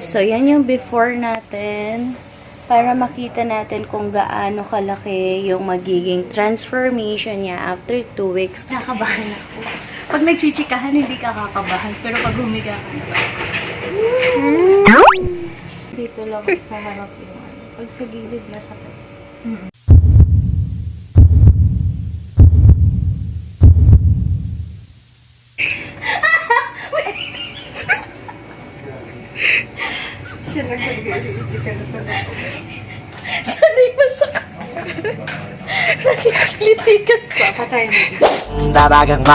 So, yan yung before natin para makita natin kung gaano kalaki yung magiging transformation niya after 2 weeks. Nakakabahan ako. Pag nagchichikahan, hindi ka kakabahan. Pero pag humiga ka na ba? Dito lang sa harap yung ano. Pag sa gilid, masakit. Siya lang nag-iisip ka na pala. Sana'y masakit. Nakikiliti ka pa. Patay mo. Dalagang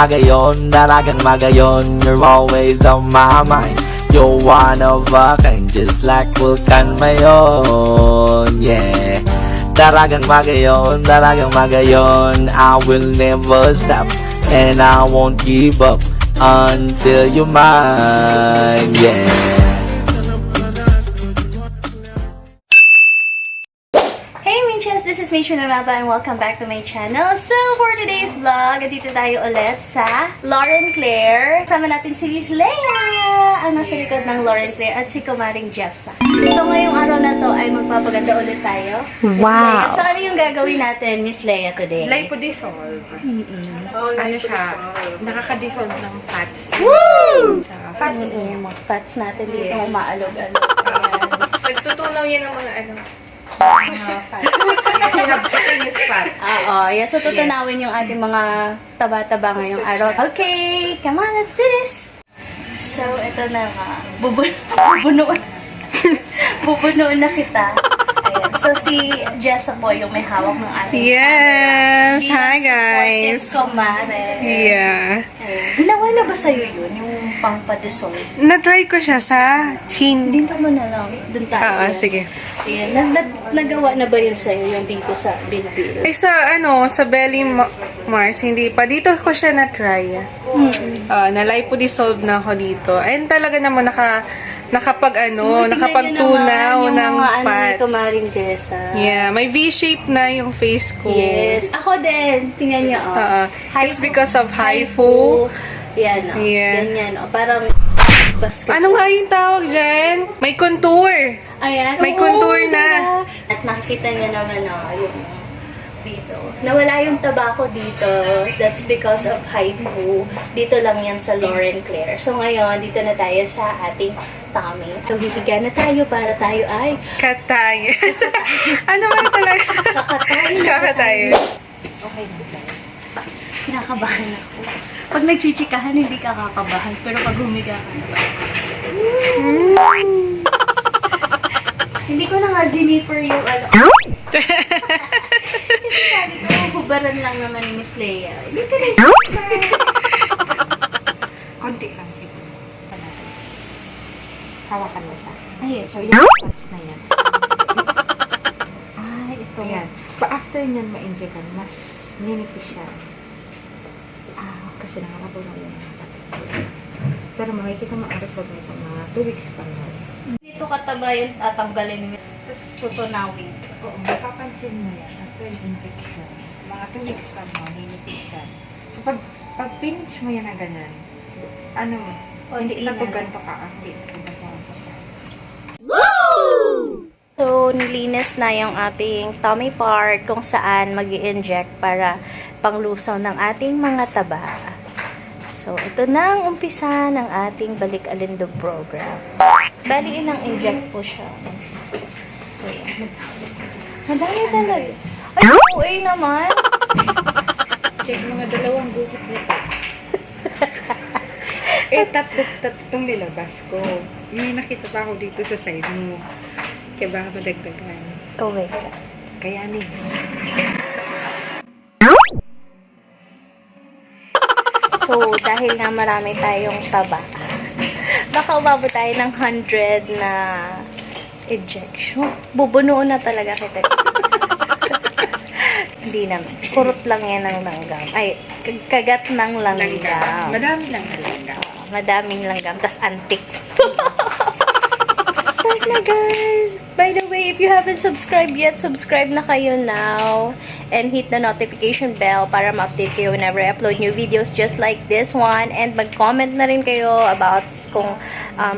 magayon, you're always on my mind. You're one of a kind, just like Vulcan Mayon, yeah. Dalagang magayon, I will never stop, and I won't give up until you're mine, yeah. Hey Minchas! This is Mitch Nunaba and welcome back to my channel. So, for today's vlog, dito tayo ulit sa Lauren Claire. Kasama natin si Miss Leia, ang nasa likod ng Lauren Claire, at si Kumaring Jessa. So, ngayong araw na to ay magpapaganda ulit tayo. Miss Leia. So, ano yung gagawin natin, Miss Leia, today? Lipodissolve. Ano siya? Nakaka-dissolve ng fats. Woo! Sa fats niya. Mga fats natin dito, Yes. umaalog-alog. Ayan. Nagtutunaw yan ng mga mga fats. Continuous fats. Oo, yeah. So, tutunawin yung ating mga taba-taba ngayong araw. Okay, come on, let's do this! So, ito na nga. Bubunuan. Bubunuan na kita. Ayan. So, si Jessa po yung may hawak ng ating Yes! Bilang Hi guys! supportive kumare. Yeah. Ayan. Ginawa na ba sa'yo yun? Yung pang-padisol? Na-try ko siya sa chin. Dito mo na lang. Doon tayo. Sige. Ayan. Nagawa na ba yun sa'yo? Yung dito sa bilbil? Ay, sa sa belly Mars, hindi pa. Dito ko siya na-try. Na-lipodissolve na ako dito. And talaga naman nakapagtunaw ng fats. Kumaring Jessa. Yeah, may V-shape na yung face ko. Yes. Ako din. Tingnan niyo, oh. It's because of HIFU. Yan, oh. Yeah. Ganyan, oh. Parang basket. Ano nga yung tawag dyan? May contour. Ayan. May Oo, contour na. diba? At nakikita niyo naman, oh, yung dito. Nawala yung tabako dito. That's because of HIFU. Dito lang yan sa Lauren Claire. So, ngayon, dito na tayo sa ating tummy. So, hihiga na tayo para tayo ay Katay. Ano man talaga? Kakatay. okay na tayo. Kinakabahan ako. Pag nagchichikahan, hindi ka kakabahan. Pero pag humiga ka na ba? Hindi ko na nga ziniper yung ano. Kasi sabi ko, hubaran lang naman ni Miss Leia. Hindi ka na ziniper. Konti lang siguro. Hawakan mo siya. Ayun. So, yung fats na yan. Ay, ito. Ayan. After nyan ma-injectan, mas ninipis siya. Kasi nakakatulong yung mga fats na yan. Pero makikita mo ang result nito mga 2 weeks pa na. Dito kataba yung tatanggalin mo. Tapos tutunawin. Oo, mapapansin mo yan after yung injection. Mga 2 weeks pa mo, ninipis siya. So, pag pinch mo yan na ganyan, ano mo, hindi na to ganito ka. Hindi na to ganito ka. So, nilinis na yung ating tummy part kung saan mag-i-inject para panglusaw ng ating mga taba. So, ito na ang umpisa ng ating balik-alindog program. Bali, ilang inject po siya. Ayan. Madami talaga. Ay, OA naman. Check mga dalawang gupit nito. Tatlong nilabas ko. May nakita pa ako dito sa side mo. Kaya baka madagdagan. Oh my God. Kaya ni. So, dahil nga marami tayong taba, baka umabot tayo ng 100 na injection. Bubunuon na talaga kita. Hindi naman. Kurot lang yan ng langgam. Ay, kagat ng langgam. Madami lang talaga. Madaming langgam. Tas antik. Start na, guys! By the way, if you haven't subscribed yet, subscribe na kayo now. and hit the notification bell para ma-update kayo whenever I upload new videos just like this one. And mag-comment na rin kayo about kung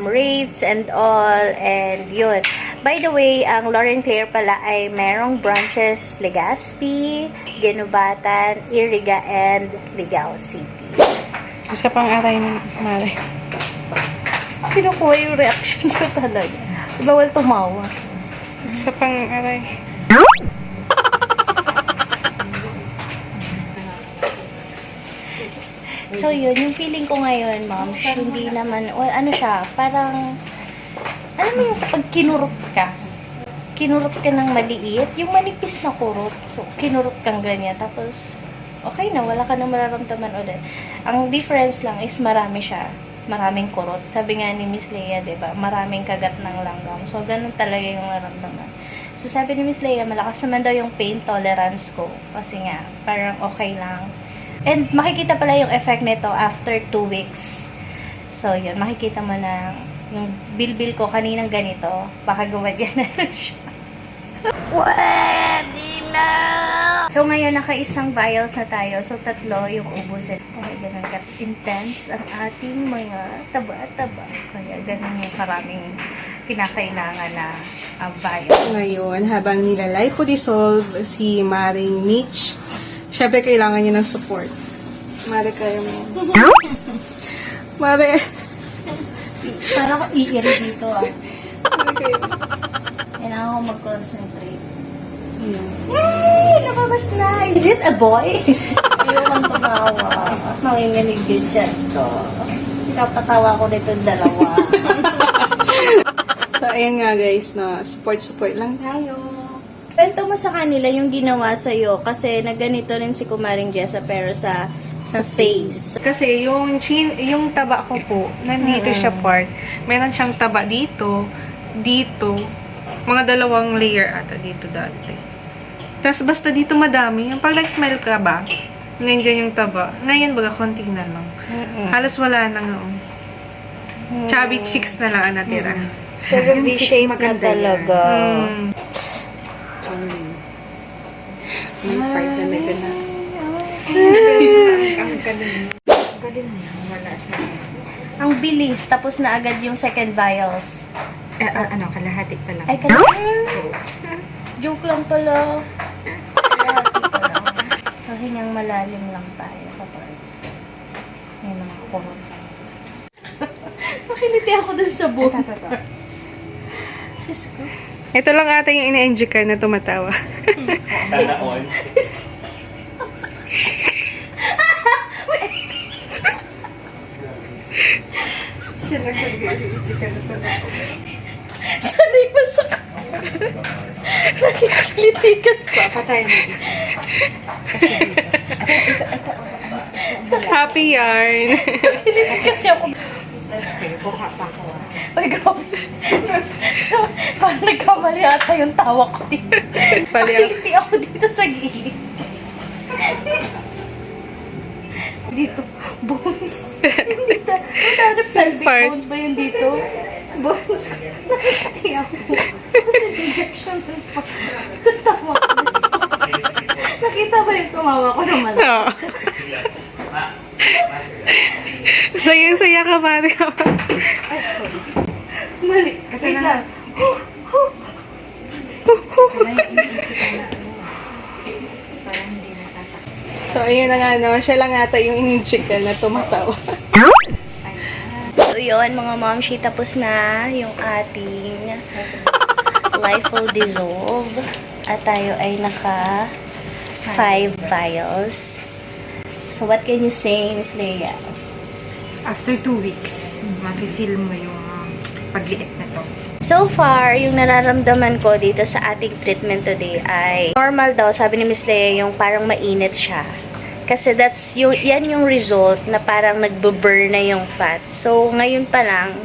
rates and all. And yun. By the way, ang Lauren Claire pala ay merong branches Legazpi, Ginubatan, Iriga, and Ligao City. Isa pang aray ni Mare. Kinukuha yung reaction ko talaga. Bawal tumawa. Isa pang aray. So yun, yung feeling ko ngayon, ma'am, hindi naman, well, ano siya, parang, alam mo yung pag kinurot ka ng maliit, yung manipis na kurot, so kinurot kang ganyan, tapos, okay na, wala ka nang mararamdaman ulit. Ang difference lang is marami siya, maraming kurot. Sabi nga ni Miss Leia, diba, maraming kagat ng langgam. So, ganun talaga yung nararamdaman. So, sabi ni Miss Leia, malakas naman daw yung pain tolerance ko. Kasi nga, parang okay lang. And makikita pala yung effect nito after 2 weeks. So, yun, makikita mo na yung bilbil ko kaninang ganito, baka gumadyan na siya. Pwede na! So, ngayon, naka-isang vials na tayo. So, 3 yung ubusin. Kaya ganun ka-intense ang ating mga taba-taba. Kaya ganun yung maraming kinakailangan na vial. Ngayon, habang nilalipo-dissolve si Maring Mitch, syempre kailangan niya ng support. Mare, kaya mo. Mare. Parang ako iiri dito ah. Mare, kaya mo. Kailangan ko mag-concentrate. Ayan. Yay! Lumabas na! Is it a boy? Ayokang tumawa. Nanginginig yun dyan to. Kapatawa ko nito dalawa. So, ayan nga guys, na support lang tayo. Kwento mo sa kanila yung ginawa sa'yo kasi nagganito rin si Kumaring Jessa pero sa face. Kasi yung yung taba ko po, nandito siya part. Meron siyang taba dito, mga 2 layer ata dito dati. Tapos basta dito madami, yung pag nag-smile ka ba, nandiyan yung taba. Ngayon baga konti na lang. Halos wala na nga. Chubby cheeks na lang ang natira. Pero Yung V-shape cheeks na maganda talaga. May part talaga na. Ang galing. Galing niya. Wala siya. Ang bilis, tapos na agad yung second vials. Kalahati pa lang. Ay, joke lang pala. Kalahati pa lang. So, hingang malalim lang tayo kapag may mga kurot. Makiliti ako dun sa buhok. Diyos ko. Ito lang ata yung ina-enjoy ka na tumatawa. Sana all. Siya lang nag-iisip ka na ito. Sanay masakit. Nakikiliti ka. Papatayin mo isa. Happy yarn. Nakikiliti kasi ako. Buka pa ko. Ay, grabe. So, parang nagkamali ata yung tawa ko dito. Nakiliti ako dito sa gilid. Dito, bones. Dito, pelvic Part. bones ba yun dito? Bones. Nakiliti ako. Kasi injection pa. Sa tawa ko. Nakita ba yung tumawa ko naman? Oo. Sayang-saya ka, Mari. Mali. Wait lang. So, ayun na nga, no? Siya lang ata yung in-chicken na tumatawa. So, yun, mga momshi, tapos na yung ating Life will dissolve. At tayo ay naka 5 vials. So, what can you say, Miss Leia? After 2 weeks, mafe-feel mo yung pagliit na to. So far, yung nararamdaman ko dito sa ating treatment today ay normal daw, sabi ni Miss Leia, yung parang mainit siya. Kasi yan yung result na parang nagbo-burn na yung fat. So, ngayon pa lang,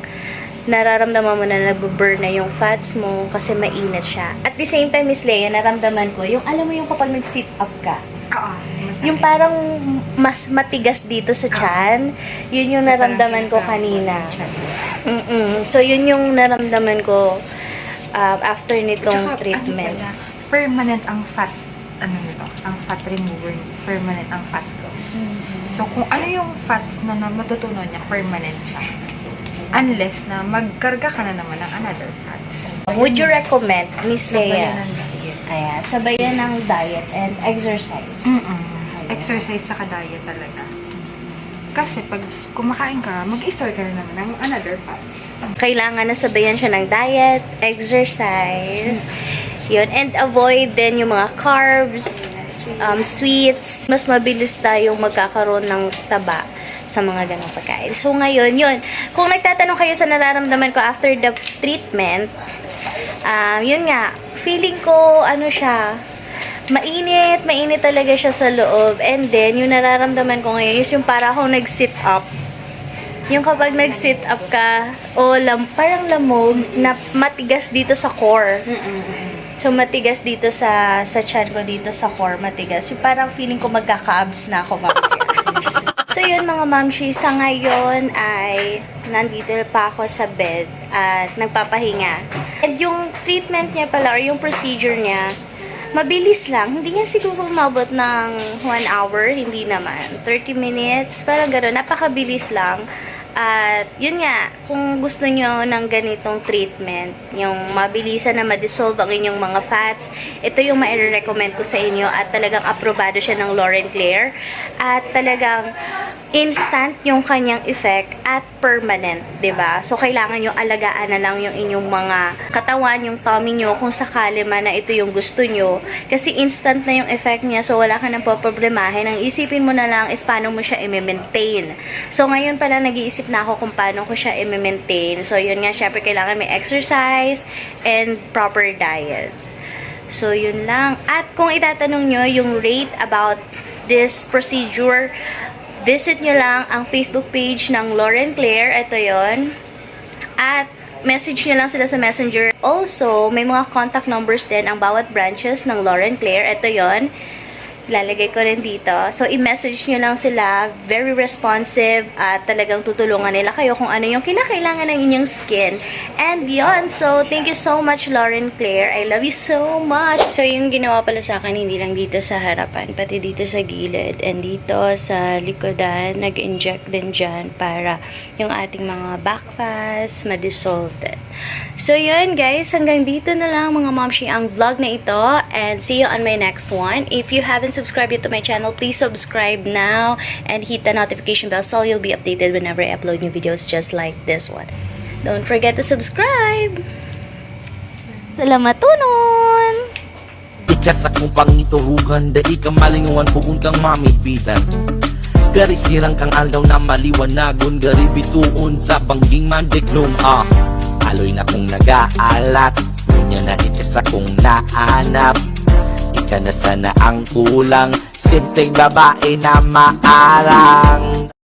nararamdaman mo na nagbo-burn na yung fats mo kasi mainit siya. At the same time, Miss Leia, naramdaman ko, yung alam mo yung kapag nag-sit up ka, Oo. yung parang mas matigas dito sa tiyan, yun yung naramdaman ko kanina. So, yun yung naramdaman ko after nitong treatment. Permanent ang fat ano nito, ang fat remover, permanent ang fat loss. So, kung ano yung fats na matutunan niya, permanent siya. Unless na magkarga ka na naman ng another fats. Would you recommend, Miss Sabayan Lea? ng diet. Ayan, sabayan ng diet and exercise. Exercise saka diet talaga. Kasi pag kumakain ka, mag-store ka na naman ng another fats. Kailangan na sabayan siya ng diet, exercise, yun, and avoid din yung mga carbs, sweets. Mas mabilis tayong magkakaroon ng taba sa mga ganong pagkain. So, ngayon, yun. Kung nagtatanong kayo sa nararamdaman ko after the treatment, yun nga, feeling ko, ano siya, mainit talaga siya sa loob. And then, yung nararamdaman ko ngayon is yung para akong nag-sit up. Yung kapag nag-sit up ka, parang lamog na matigas dito sa core. So, matigas dito sa tiyan ko, dito sa core, matigas. Yung parang feeling ko magkaka-abs na ako mamaya. So, yun mga mamshi, sa ngayon ay nandito pa ako sa bed at nagpapahinga. And yung treatment niya pala, or yung procedure niya, mabilis lang. Hindi yan siguro umabot ng 1 hour, hindi naman. 30 minutes, parang gano'n. Napakabilis lang. At yun nga, kung gusto nyo ng ganitong treatment, yung mabilisan na ma-dissolve ang inyong mga fats, ito yung ma-recommend ko sa inyo at talagang aprobado siya ng Lauren Claire. At talagang instant yung kanyang effect at permanent, 'di ba? So kailangan yung alagaan na lang yung inyong mga katawan, yung tummy nyo kung sakali man na ito yung gusto nyo. Kasi instant na yung effect niya, so wala ka nang poproblemahin. Ang isipin mo na lang is paano mo siya i-maintain. So ngayon pala nag-iisip na ako kung paano ko siya i-maintain. So yun nga, syempre kailangan may exercise and proper diet. So yun lang. At kung itatanong nyo yung rate about this procedure, visit nyo lang ang Facebook page ng Lauren Claire. Ito yon. At message nyo lang sila sa Messenger. Also, may mga contact numbers din ang bawat branches ng Lauren Claire. Ito yon. Lalagay ko rin dito. So, i-message nyo lang sila. Very responsive at talagang tutulungan nila kayo kung ano yung kinakailangan ng inyong skin. And yon. So, thank you so much, Lauren Claire. I love you so much. So, yung ginawa pala sa akin, hindi lang dito sa harapan, pati dito sa gilid and dito sa likodan. Nag-inject din dyan para yung ating mga back fats ma-dissolve din. So, yun guys. Hanggang dito na lang mga momshi ang vlog na ito. And see you on my next one. If you haven't subscribed yet to my channel, please subscribe now and hit the notification bell so you'll be updated whenever I upload new videos just like this one. Don't forget to subscribe! Salamat tunon! Ikas akong pangiturugan, dahil ka malingawan pukun kang mamipitan. Garisirang kang aldaw na maliwanagon, garibituon sa bangging mandiklong aloy na kong nag-aalat, kunya na ikas akong naanap. Ika na sana ang kulang, simpleng babae na maarang.